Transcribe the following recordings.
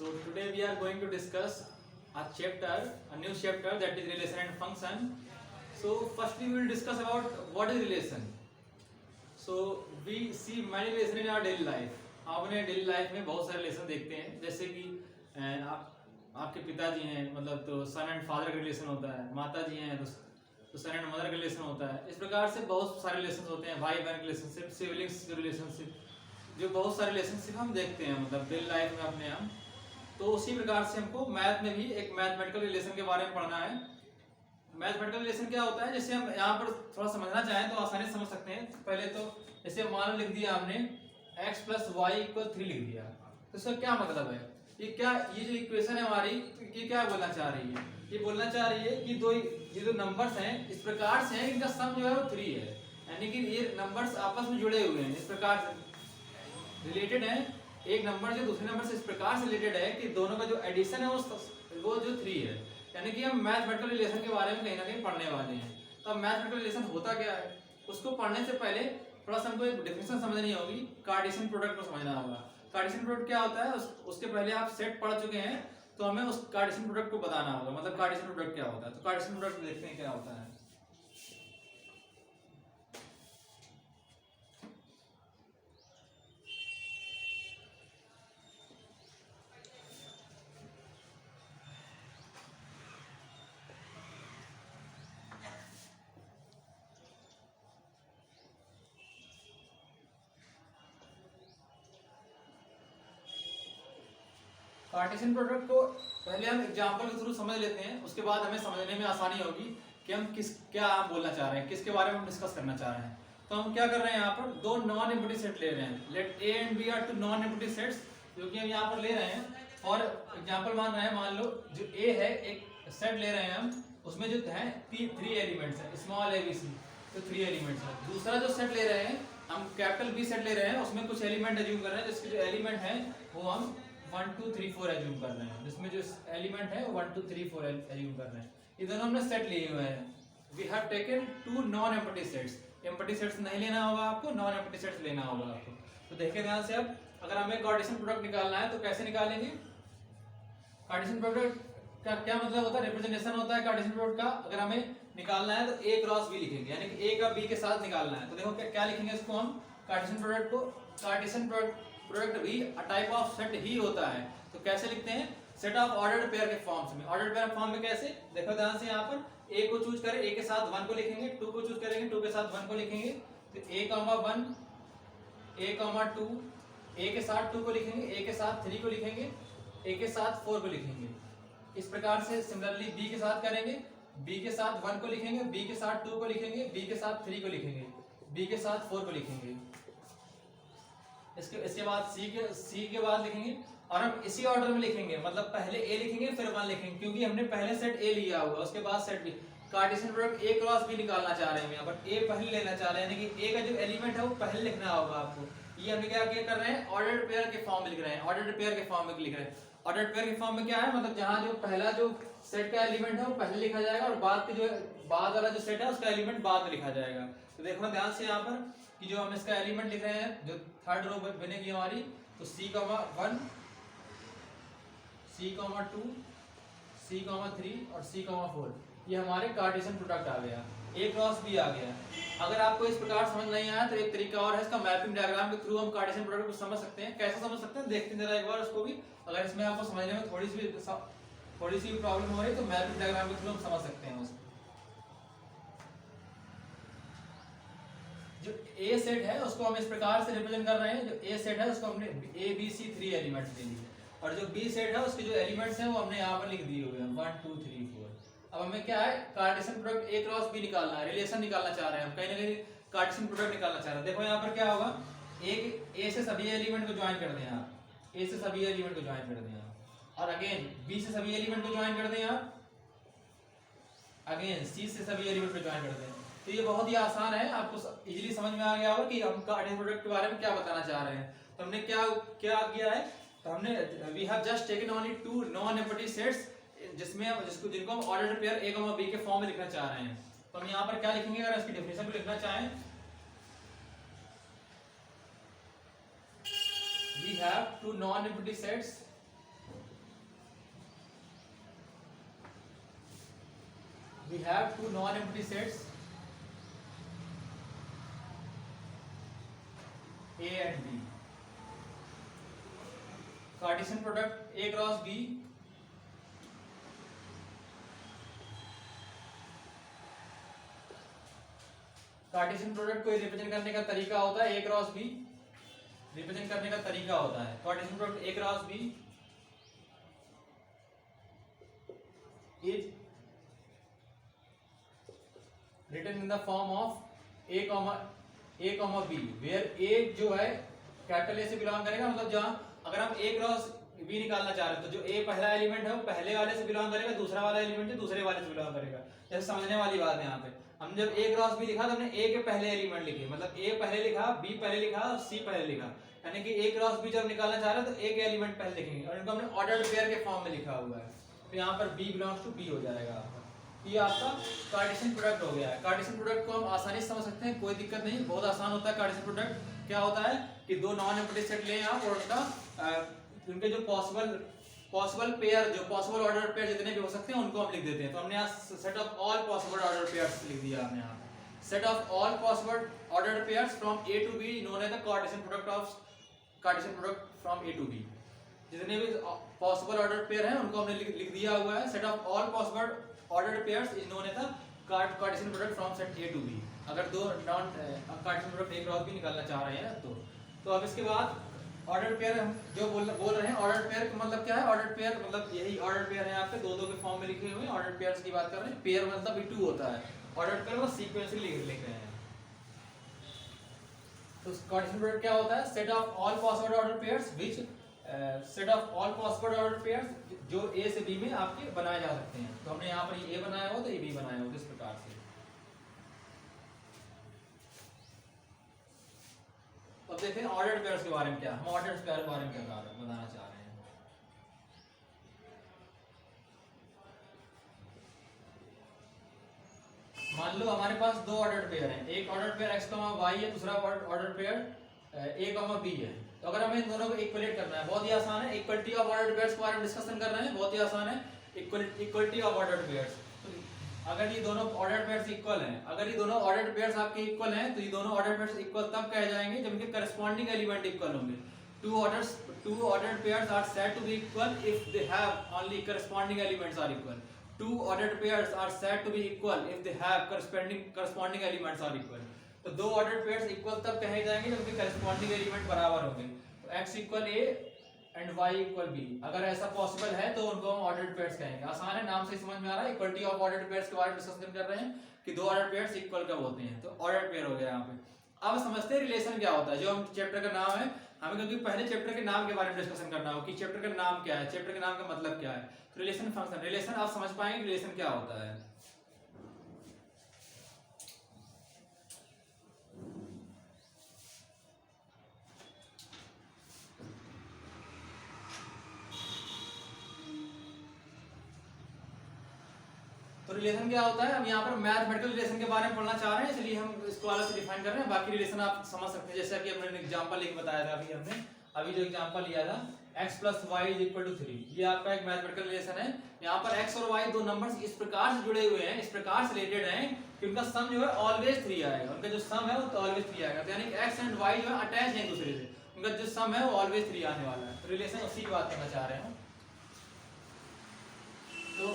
So today we are going to discuss a new chapter that is relation and function. So firstly we will discuss about what is relation. So we see many relation in our daily life. आपने daily life में बहुत सारे relation देखते हैं, जैसे कि आपके पिताजी हैं मतलब तो सन एंड फादर का रिलेशन होता है, माता जी हैं तो सन एंड मदर का रिलेशन होता है। इस प्रकार से बहुत सारे रिलेशन होते हैं, भाई बहन रिलेशनशिप, सिबलिंग्स के रिलेशनशिप, जो बहुत सारे रिलेशनशिप हम देखते हैं मतलब डेली लाइफ में अपने हम। तो उसी प्रकार से हमको मैथ में भी एक मैथमेटिकल रिलेशन के बारे में पढ़ना है। मैथमेटिकल रिलेशन क्या होता है, जैसे हम यहाँ पर थोड़ा समझना चाहें तो आसानी से समझ सकते हैं। पहले तो जैसे मान लिख दिया हमने x + y = 3 लिख दिया, तो इसका क्या मतलब है, ये जो इक्वेशन है हमारी, ये क्या बोलना चाह रही है, ये बोलना चाह रही है कि ये जो नंबर्स हैं इस प्रकार से हैं, इनका सम जो है वो 3 है, यानी कि ये नंबर्स आपस में जुड़े हुए हैं, इस प्रकार से रिलेटेड है। एक नंबर जो दूसरे नंबर से इस प्रकार से रिलेटेड है कि दोनों का जो एडिशन है वो जो 3 है, यानी कि हम मैथमेटिकल रिलेशन के बारे में कहीं ना कहीं पढ़ने वाले हैं। तो अब मैथमेटिकल रिलेशन होता क्या है, उसको पढ़ने से पहले थोड़ा सा हमको एक डेफिनेशन समझनी होगी, कार्टेशियन प्रोडक्ट को समझना होगा। कार्टेशियन प्रोडक्ट क्या होता है, उसके पहले आप सेट पढ़ चुके हैं तो हमें उस कार्टेशियन प्रोडक्ट को बताना होगा, मतलब कार्टेशियन प्रोडक्ट क्या होता है। तो कार्टेशियन प्रोडक्ट देखते हैं क्या होता है। कार्टेशियन प्रोडक्ट को पहले हम एग्जांपल के थ्रू समझ लेते हैं, उसके बाद हमें समझने में आसानी होगी कि हम क्या बोलना चाह रहे हैं, किसके बारे में हम डिस्कस करना चाह रहे हैं। तो हम क्या कर रहे हैं, यहाँ पर दो नॉन एम्प्टी सेट ले रहे हैं। Let A and B are two non empty sets, जो कि हम यहाँ पर ले रहे हैं और एग्जाम्पल मान रहे हैं। मान लो जो ए है, एक सेट ले रहे हैं हम, उसमें जो है 3 एलिमेंट्स है, स्मॉल ए बी सी, तो 3 एलिमेंट्स है। दूसरा जो सेट ले रहे हैं हम, कैपिटल बी सेट ले रहे हैं, उसमें कुछ एलिमेंट एज्यूम कर रहे हैं, जिसके जो एलिमेंट है वो हम 1 2 3 4 एज्यूम कर रहे हैं, जिसमें जो एलिमेंट है वो 1 2 3 4 एज्यूम कर रहे हैं। ये दोनों हमने सेट लिए हुए हैं। We have taken 2 non empty sets. Empty sets नहीं लेना होगा आपको, नॉन एम्प्टी सेट्स लेना होगा आपको। तो देखिए ध्यान से, अब अगर हमें कार्टेशियन प्रोडक्ट निकालना है तो कैसे निकालेंगे। कार्टेशियन प्रोडक्ट का क्या मतलब होता है, रिप्रेजेंटेशन होता है कार्टेशियन प्रोडक्ट का। अगर हमें निकालना है तो a क्रॉस b लिखेंगे, यानी कि a का b के साथ निकालना है। तो देखो क्या लिखेंगे इसको हम, कार्टेशियन प्रोडक्ट को, कार्टेशियन प्रोडक्ट भी अ टाइप ऑफ सेट ही होता है। तो कैसे लिखते हैं, सेट ऑफ ऑर्डर्ड पेयर के फॉर्म्स में। ऑर्डर्ड पेयर फॉर्म में कैसे, देखो ध्यान से, यहाँ पर a को चूज करें, a के साथ 1 को लिखेंगे, 2 को चूज करेंगे, 2 के साथ 1 को लिखेंगे। तो a, 1 a, 2 a के साथ 2 को लिखेंगे, a के साथ 3 को लिखेंगे, a के साथ 4 को लिखेंगे। इस प्रकार से सिमिलरली b के साथ करेंगे, b के साथ 1 को लिखेंगे, b के साथ 2 को लिखेंगे, b के साथ 3 को लिखेंगे, b के साथ 4 को लिखेंगे। इसके बाद c के बाद लिखेंगे, और हम इसी ऑर्डर में लिखेंगे, मतलब पहले a लिखेंगे फिर 1 लिखेंगे, क्योंकि हमने पहले सेट a लिया हुआ, उसके बाद set b। Cartesian product a cross b निकालना चाह रहे हैं यहाँ पर, a पहले लेना चाह रहे हैं, यानी कि a का जो एलिमेंट है वो पहले लिखना होगा आपको। ये हमने क्या कर रहे हैं, ऑर्डर्ड पेयर के फॉर्म में लिख रहे हैं, ऑर्डर्ड पेयर के फॉर्म में लिख रहे हैं। ऑर्डर्ड पेयर के फॉर्म में क्या है, मतलब जहाँ जो पहला जो सेट का एलिमेंट है वो पहले लिखा जाएगा और बाद वाला जो सेट है उसका एलिमेंट बाद में लिखा जाएगा। तो देखो ध्यान से यहाँ पर कि जो हम इसका एलिमेंट लिख रहे हैं, जो थर्ड रो बनेगी हमारी, तो c, 1 c, 2 c, 3 और c, 4, ये हमारे कार्टेशियन प्रोडक्ट आ गया, a क्रॉस b आ गया। अगर आपको इस प्रकार समझ नहीं आया तो एक तरीका और है, इसका मैपिंग डायग्राम के थ्रू हम कार्टेशियन प्रोडक्ट को समझ सकते हैं। कैसे समझ सकते हैं, देखते हैं जरा एक बार उसको भी। अगर इसमें आपको समझने में थोड़ी सी भी प्रॉब्लम हो रही है तो मैपिंग डायग्राम के थ्रू हम समझ सकते हैं उसको। जो a सेट है उसको हम इस प्रकार से रिप्रेजेंट कर रहे हैं, जो a सेट है उसको हमने a b c 3 एलिमेंट्स ले लिए, और जो b सेट है उसके जो एलिमेंट्स हैं वो हमने यहाँ पर लिख दिए हुए हैं 1 2 3 4। अब हमें क्या है, Cartesian product a cross b निकालना है, रिलेशन निकालना चाह रहे हैं हम, कहीं ना कहीं कार्टेशियन प्रोडक्ट निकालना चाह रहे हैं। देखो यहाँ पर क्या होगा, a से सभी एलिमेंट को ज्वाइन कर दें आप, a से सभी एलिमेंट को ज्वाइन कर दें आप, और अगेन b से सभी एलिमेंट को ज्वाइन कर दें आप, अगेन c से सभी एलिमेंट को ज्वाइन कर दें। तो ये बहुत ही आसान है, आपको इजीली समझ में आ गया होगा कि हम कार्टेशियन प्रोडक्ट के बारे में क्या बताना चाह रहे हैं। तो हमने क्या किया है, तो हमने we have just taken only 2 non empty sets, जिनको हम ऑर्डर्ड पेयर a, b के फॉर्म में लिखना चाह रहे हैं। तो हम यहाँ पर क्या लिखेंगे, अगर इसकी डेफिनेशन को लिखना चाहें, we have 2 non empty sets we have two non-empty sets A and B. Cartesian product A cross B Cartesian product को रिप्रेजेंट करने का तरीका होता है ए क्रॉस बी, रिप्रेजेंट करने का तरीका होता है Cartesian product A cross B is written in the form of A comma B, where A जो है कैपिटल ए से बिलोंग करेगा, मतलब जहां अगर हम ए क्रॉस बी निकालना चाह रहे हैं तो जो ए पहला एलिमेंट है वो पहले वाले से बिलोंग करेगा, दूसरा वाला एलिमेंट जो दूसरे वाले से बिलोंग करेगा। जैसे समझने वाली बात है यहाँ पे, हम जब ए क्रॉस बी लिखा तो हमने ए के पहले एलिमेंट लिखे, मतलब ए पहले लिखा, बी पहले लिखा और सी पहले लिखा, यानी कि ए क्रॉस बी जब निकालना चाह रहे हैं तो ए के एलिमेंट पहले लिखेंगे और इनको हमने ऑर्डर्ड पेयर के फॉर्म में लिखा हुआ है, तो यहाँ पर बी बिलोंग्स टू बी हो जाएगा आपका। ये आपका कार्टेशियन प्रोडक्ट हो गया है। कार्टेशियन प्रोडक्ट को हम आसानी से समझ सकते हैं, कोई दिक्कत नहीं, बहुत आसान होता है। कार्टेशियन प्रोडक्ट क्या होता है कि दो नॉन एम्प्टी सेट लें आप और उनके जो पॉसिबल पेयर, जो पॉसिबल ऑर्डर पेयर जितने भी हो सकते हैं उनको हम लिख देते हैं। तो हमने यहाँ set of all possible order pairs लिख दिया हमने यहाँ पे, set of all possible order pairs from A to B known as the Cartesian product from A to B. जितने भी पॉसिबल ऑर्डर पेयर हैं उनको हमने लिख दिया हुआ है। Set of all possible order pairs is known as the Cartesian product from set A to B. अगर दो non Cartesian product A cross B निकालना चाह रहे हैं तो अब इसके बाद ऑर्डर पेयर हम जो बोल रहे हैं, ऑर्डर पेयर का मतलब क्या है? ऑर्डर पेयर मतलब यही ऑर्डर पेयर है आपके दो के फॉर्म में लिखे हुए हैं, ऑर्डर पेयर्स की बात कर रहे हैं। पेयर मतलब भी टू होता है, ऑर्डर पेयर मतलब सीक्वेंशियली लिख रहे हैं। तो कार्टेशियन प्रोडक्ट क्या होता है? Set of all possible order pairs which set of all possible order pairs जो ए से बी में आपके बनाए जा सकते हैं। तो हमने यहाँ पर ए बनाया हो तो ये बी बनाया हो इस प्रकार से। अब देखते हैं ऑर्डर्ड पेयर्स के बारे में क्या, हम ऑर्डर्ड पेयर के बारे में क्या बताना चाह रहे हैं। मान लो हमारे पास दो ऑर्डर्ड पेयर हैं, एक ऑर्डर्ड पेयर x, y है, दूसरा ऑर्डर्ड पेयर a, b है। तो अगर हमें इन दोनों को इक्वलेट करना है, बहुत ही आसान है। इक्वलिटी ऑफ ऑर्डर्ड पेयर्स के बारे में डिस्कशन कर रहे हैं, बहुत ही आसान है। इक्वलिटी ऑफ ऑर्डर्ड पेयर्स, अगर ये दोनों ऑर्डर्ड पेयर्स इक्वल हैं, अगर ये दोनों ऑर्डर्ड पेयर्स आपके इक्वल हैं तो ये दोनों ऑर्डर्ड पेयर्स इक्वल तब कहे जाएंगे जब इनके करस्पॉन्डिंग एलिमेंट इक्वल होंगे। two ordered pairs are said to be equal if they have only corresponding elements are equal. Two ordered pairs are said to be equal if they have corresponding elements are equal. तो दो ordered pairs equal तब कहे जाएंगे जब उनके corresponding element बराबर होंगे। तो x equal a and y equal b, अगर ऐसा पॉसिबल है तो उनको हम ऑर्डर्ड पेयर्स कहेंगे। आसान है, नाम से समझ में आ रहा है। इक्वलिटी ऑफ ऑर्डर्ड पेयर्स के बारे में डिस्कशन कर रहे हैं कि दो ऑर्डर्ड पेयर्स इक्वल कब होते हैं, तो ऑर्डर्ड पेयर हो गया यहाँ पे। अब समझते हैं रिलेशन क्या होता है, जो हम चैप्टर का नाम है, हमें क्योंकि पहले चैप्टर के नाम के बारे में डिस्कशन करना हो कि चैप्टर का नाम क्या है, चैप्टर के नाम का मतलब क्या है। तो रिलेशन फंक्शन, रिलेशन आप समझ पाएंगे रिलेशन क्या होता है। तो रिलेशन क्या होता है, हम यहाँ पर मैथमेटिकल रिलेशन के बारे में पढ़ना चाह रहे हैं, इसलिए हम इसको अलग से डिफाइन कर रहे हैं। बाकी रिलेशन आप समझ सकते हैं, जैसा कि हमने एग्जांपल लेके बताया था अभी जो एग्जांपल लिया था x + y = 3, ये आपका एक मैथमेटिकल रिलेशन है। यहाँ पर x और y दो नंबर्स इस प्रकार से जुड़े हुए हैं, इस प्रकार से रिलेटेड हैं कि उनका सम जो है ऑलवेज 3 आएगा, उनका जो सम है वो ऑलवेज 3 आएगा। तो यानी कि x एंड y जो है अटैच है एक दूसरे से, उनका जो सम है वो ऑलवेज 3 आने वाला है। तो रिलेशन उसी की बात करना चाह रहे हैं। तो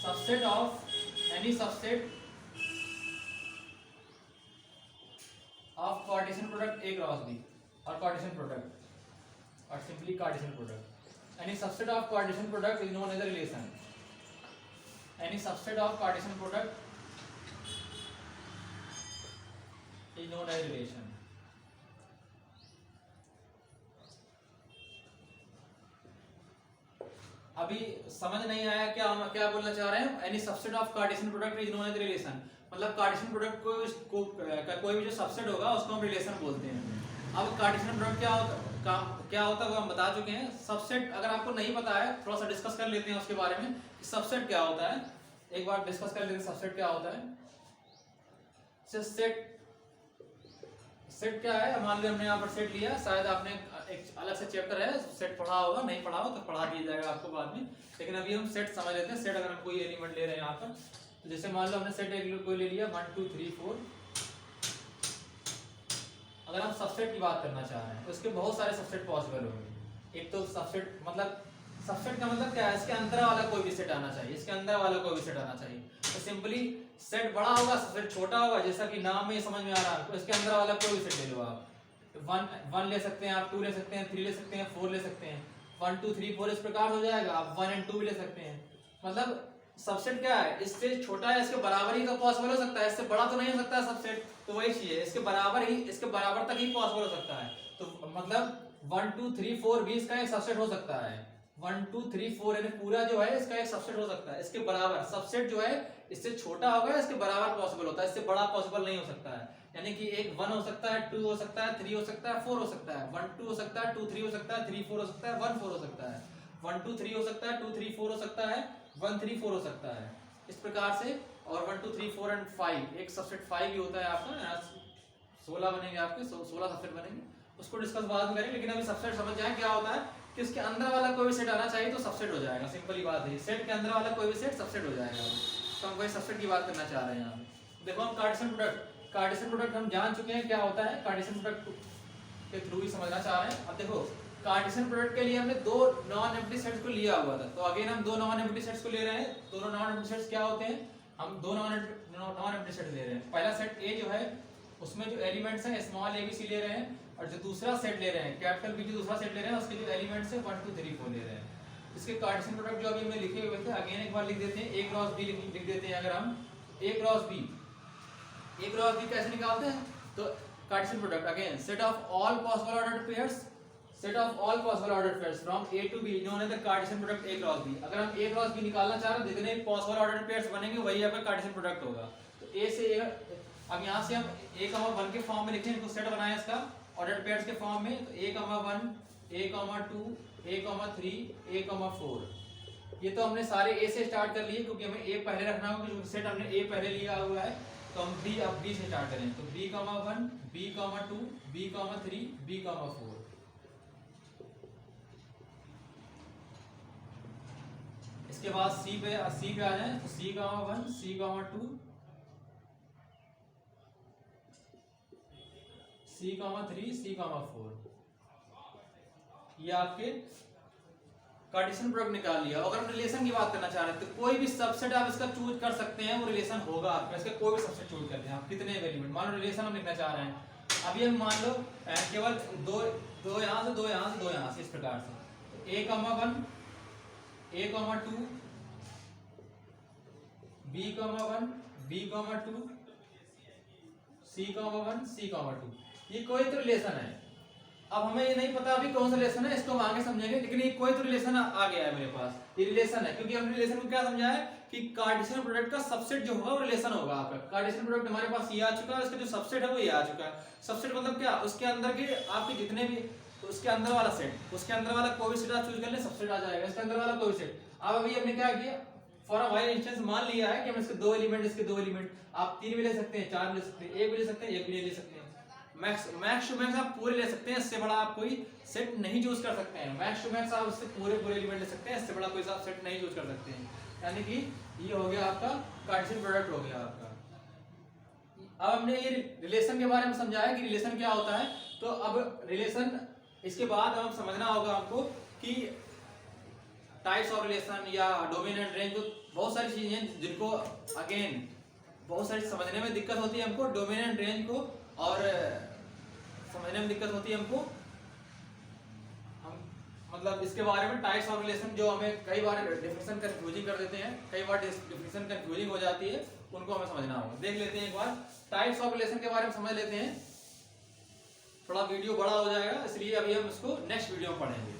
subset of any subset of Cartesian product A cross B or Cartesian product or simply Cartesian product, any subset of Cartesian product is known as a relation. Any subset of Cartesian product is known as a relation. अभी समझ नहीं आया क्या हम क्या बोलना चाह रहे हैं? Any subset of Cartesian product is known as relation, मतलब कार्टेशियन प्रोडक्ट को कोई भी जो सबसेट होगा उसको हम रिलेशन बोलते हैं। अब कार्टेशियन प्रोडक्ट क्या होता है वो हम बता चुके हैं। सबसेट अगर आपको नहीं पता है, थोड़ा सा डिस्कस कर लेते हैं उसके बारे में कि सबसेट क्या होता है। एक बार डिस्कस कर लेते हैं सबसेट क्या होता है। सेट क्या है, मान लो हमने यहाँ पर सेट लिया, शायद आपने एक अलग से चैप्टर है सेट पढ़ा होगा, नहीं पढ़ा हो तो पढ़ा दिया जाएगा आपको बाद में, लेकिन अभी हम सेट समझ लेते हैं। सेट अगर हम कोई एलिमेंट ले रहे हैं यहाँ पर, तो जैसे मान लो हमने सेट एक कोई ले लिया 1 2 3 4, अगर हम सबसेट की बात करना चाह रहे हैं तो इसके बहुत सारे सबसेट पॉसिबल होंगे। एक तो सबसेट मतलब सबसेट का मतलब क्या है, इसके अंदर वाला कोई भी सेट आना चाहिए, इसके अंदर वाला कोई भी सेट आना चाहिए। तो सिंपली सेट बड़ा होगा सबसेट छोटा होगा, जैसा कि नाम में समझ में आ रहा है। तो इसके अंदर वाला कोई भी सेट ले लो आप, 1 ले सकते हैं आप, 2 ले सकते हैं, 3 ले सकते हैं, 4 ले सकते हैं, 1 2 3 4 इस प्रकार हो जाएगा। आप 1 और 2 भी ले सकते हैं। मतलब सबसेट क्या है, इससे छोटा है इसके बराबर ही तो पॉसिबल हो सकता है, इससे बड़ा तो नहीं हो सकता है सबसेट। तो वही चीज है, इसके बराबर ही, इसके बराबर तक ही पॉसिबल हो सकता है। तो मतलब 1 2 3 4 भी इसका एक सबसेट हो सकता है। 1 2 3 4 यानी पूरा जो है इसका एक सबसेट हो सकता है। इसके बराबर सबसेट जो है इससे छोटा होगा, इसके बराबर पॉसिबल होता है, इससे बड़ा पॉसिबल नहीं हो सकता है। यानी कि एक 1 हो सकता है, 2 हो सकता है, 3 हो सकता है, 4 हो सकता है, 1 2 हो सकता है, 2 3 हो सकता है, 3 4 हो सकता है, 1 4 हो सकता है, 1 2 3 हो सकता है, 2 3 4 हो सकता है, 1 3 4 हो सकता है, इस प्रकार से। और 1 2 3 4 एंड 5 एक सबसेट 5 भी होता है आपका, यहाँ 16 बनेंगे आपके, 16 सबसेट बनेंगे, उसको डिस्कस बाद में करेंगे। लेकिन अभी सबसेट समझ जाए क्या होता है कि इसके अंदर वाला कोई भी सेट आना चाहिए तो सबसेट हो जाएगा। सिंपल ही बात है, सेट के अंदर वाला कोई भी सेट सबसेट हो जाएगा। तो हम वही सबसेट की बात करना चाह रहे हैं यहाँ। देखो हम कार्टेशियन प्रोडक्ट हम जान चुके हैं क्या होता है, कार्टेशियन प्रोडक्ट के थ्रू ही समझना चाह रहे हैं। अब देखो कार्टेशियन प्रोडक्ट के लिए हमने 2 नॉन एम्प्टी सेट्स को लिया हुआ था, तो अगेन हम 2 नॉन एम्प्टी सेट्स को ले रहे हैं। दोनों नॉन एम्प्टी सेट्स क्या होते हैं, हम 2 नॉन एम्प्टी सेट ले रहे हैं। पहला सेट ए जो है उसमें जो एलिमेंट्स हैं स्मॉल abc ले रहे हैं, और जो दूसरा सेट ले रहे हैं कैपिटल बी, जो दूसरा सेट ले रहे हैं उसके जो एलिमेंट्स हैं 1 2 3 4 ले रहे हैं। इसके कार्टेशियन प्रोडक्ट जो अभी हमने लिखे हुए थे, अगेन एक बार लिख देते हैं, a क्रॉस b लिख देते हैं। अगर हम a क्रॉस b कैसे निकालते हैं, तो Cartesian product again set of all possible ordered pairs, set of all possible ordered pairs from a to b known as the Cartesian product a cross b। अगर हम a क्रॉस b निकालना चाह रहे हैं, जितने पॉसिबल ऑर्डर्ड पेयर्स बनेंगे वही आपका कार्टेशियन प्रोडक्ट होगा। तो a से अब यहाँ से हम a, 1 के फॉर्म में लिखें, इनको सेट बनाए इसका ऑर्डर्ड पेयर्स के फॉर्म में। तो a, 1 a, 2 a, 3 a, 4 ये तो हमने सारे a से स्टार्ट कर लिए, क्योंकि हमें a पहले रखना होगा, क्योंकि सेट हमने a पहले लिया हुआ है। तो हम b अब b से स्टार्ट करें, तो b, 1 b, 2 b, 3 b, 4। इसके बाद c पे आ जाए, तो c, 1 c, 2 c, 3 c, 4 ये आपके कार्टेशियन प्रोडक्ट निकाल लिया। अगर हम रिलेशन की बात करना चाह रहे हैं तो कोई भी सबसेट आप इसका चूज कर सकते हैं, वो रिलेशन होगा आपका। इसका कोई भी सबसेट चूज करते हैं आप, कितने एलिमेंट, मान लो रिलेशन हम लिखना चाह रहे हैं। अभी हम मान लो केवल दो यहाँ से, 2 यहाँ से, 2 यहाँ से, इस प्रकार से। a, 1 a, 2 b, 1 b, 2 c, 1 c, 2 ये कोई तो रिलेशन है। अब हमें ये नहीं पता अभी कौन सा रिलेशन है, इसको हम आगे समझेंगे, लेकिन ये कोई तो रिलेशन आ गया है मेरे पास, ये रिलेशन है। क्योंकि हमने रिलेशन को क्या समझा है कि कार्टेशियन प्रोडक्ट का सबसेट जो होगा वो रिलेशन होगा आपका। कार्टेशियन प्रोडक्ट हमारे पास ये आ चुका है, उसका जो सबसेट है वो ये आ चुका है। सबसेट मतलब क्या, उसके अंदर के आपके जितने भी, उसके अंदर वाला सेट, उसके अंदर वाला कोई भी सेट आप चूज कर ले, सबसेट आ जाएगा इसके अंदर वाला कोई सेट। अब अभी हमने क्या किया, फॉर अ वाइल इंस्टेंस मान लिया है कि हम इसके 2 एलिमेंट, इसके 2 एलिमेंट, आप 3 भी ले सकते हैं, 4 भी ले सकते हैं, 1 भी ले सकते हैं, 1 भी नहीं ले सकते हैं। मैक्स टू मैक्स आप पूरे ले सकते हैं, इससे बड़ा आप कोई सेट नहीं चूज कर सकते हैं। मैक्स टू मैक्स आप इससे पूरे एलिमेंट ले सकते हैं, इससे बड़ा कोई आप सेट नहीं चूज कर सकते हैं। यानी कि ये हो गया आपका कार्टेशियन प्रोडक्ट हो गया आपका। अब हमने ये रिलेशन के बारे में समझाया कि रिलेशन क्या होता है। तो अब रिलेशन, इसके बाद हम समझना होगा हमको कि टाइप्स ऑफ रिलेशन या डोमेन एंड रेंज, बहुत सारी चीजें हैं जिनको अगेन बहुत सारी समझने में दिक्कत होती है हमको, डोमेन एंड रेंज को, और समझने में दिक्कत होती है हमको। हम मतलब इसके बारे में टाइप्स ऑफ रिलेशन जो हमें कई बार डेफिनेशन कंफ्यूजिंग कर देते हैं, कई बार डेफिनेशन कंफ्यूजिंग हो जाती है, उनको हमें समझना होगा। देख लेते हैं एक बार टाइप्स ऑफ रिलेशन के बारे में समझ लेते हैं। थोड़ा वीडियो बड़ा हो जाएगा, इसलिए अभी हम इसको नेक्स्ट वीडियो में पढ़ेंगे।